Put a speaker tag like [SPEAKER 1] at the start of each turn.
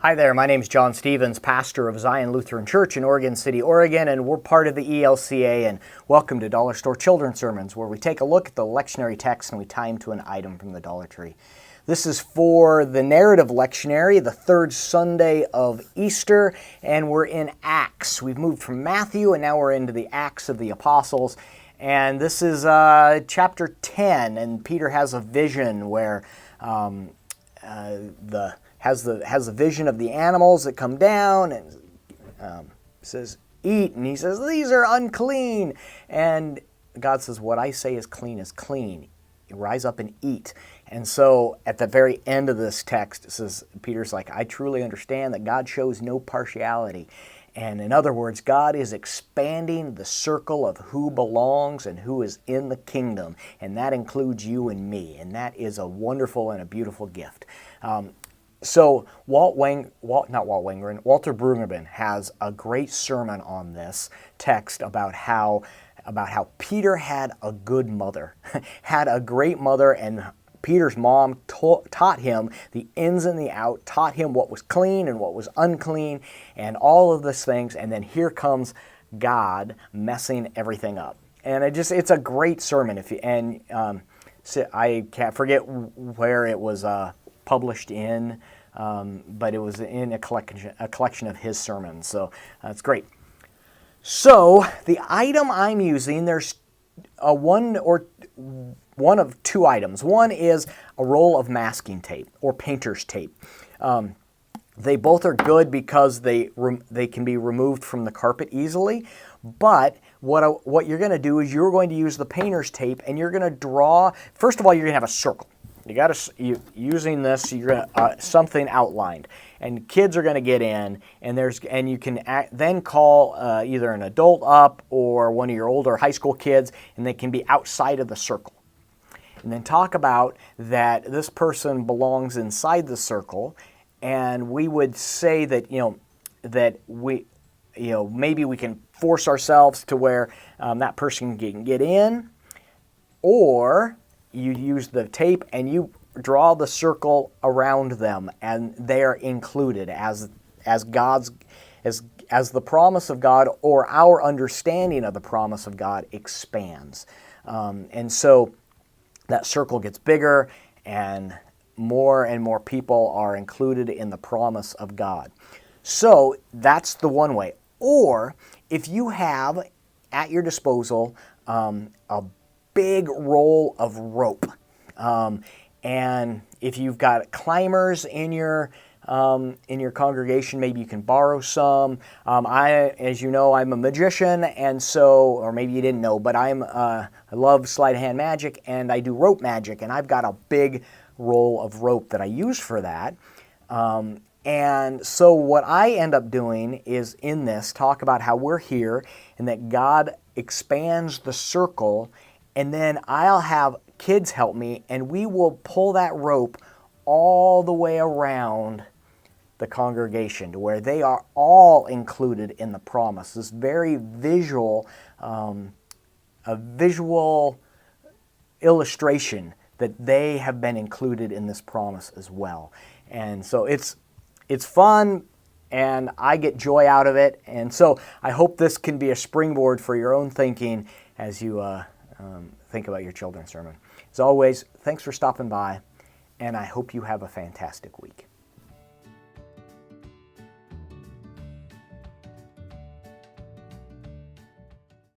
[SPEAKER 1] Hi there, my name is John Stevens, pastor of Zion Lutheran Church in Oregon City, Oregon, and we're part of the ELCA, and welcome to Dollar Store Children's Sermons, where we take a look at the lectionary text and we tie them to an item from the Dollar Tree. This is for the narrative lectionary, the third Sunday of Easter, and we're in Acts. We've moved from Matthew, and now we're into the Acts of the Apostles, and this is chapter 10, and Peter has a vision where has the vision of the animals that come down and says, eat. And he says, these are unclean. And God says, what I say is clean is clean. Rise up and eat. And so at the very end of this text, it says, Peter's like, I truly understand that God shows no partiality. And in other words, God is expanding the circle of who belongs and who is in the kingdom. And that includes you and me. And that is a wonderful and a beautiful gift. So Walter Brueggemann has a great sermon on this text about how Peter had a good mother, had a great mother, and Peter's mom taught him the ins and the outs, taught him what was clean and what was unclean, and all of these things. And then here comes God messing everything up, and it's a great sermon. I can't forget where it was published in, but it was in a collection of his sermons. So it's great. So the item I'm using, there's one of two items. One is a roll of masking tape or painter's tape. They both are good because they can be removed from the carpet easily. But what you're going to do is you're going to use the painter's tape, and you're going to draw. First of all, you're going to have a circle. Using this, you're gonna, something outlined, and kids are going to get in, and you can then call either an adult up or one of your older high school kids, and they can be outside of the circle. And then talk about that this person belongs inside the circle, and we would say that maybe we can force ourselves to where that person can get in, or you use the tape and you draw the circle around them, and they're included as the promise of God, or our understanding of the promise of God, expands. And so that circle gets bigger, and more people are included in the promise of God. So that's the one way. Or if you have at your disposal a big roll of rope, and if you've got climbers in your congregation, maybe you can borrow some. As you know, I'm a magician, and so, or maybe you didn't know, but I love sleight of hand magic, and I do rope magic, and I've got a big roll of rope that I use for that. And so what I end up doing is in this talk about how we're here and that God expands the circle. And then I'll have kids help me, and we will pull that rope all the way around the congregation to where they are all included in the promise. This very visual, a visual illustration that they have been included in this promise as well. And so it's fun, and I get joy out of it. And so I hope this can be a springboard for your own thinking as you think about your children's sermon. As always, thanks for stopping by, and I hope you have a fantastic week.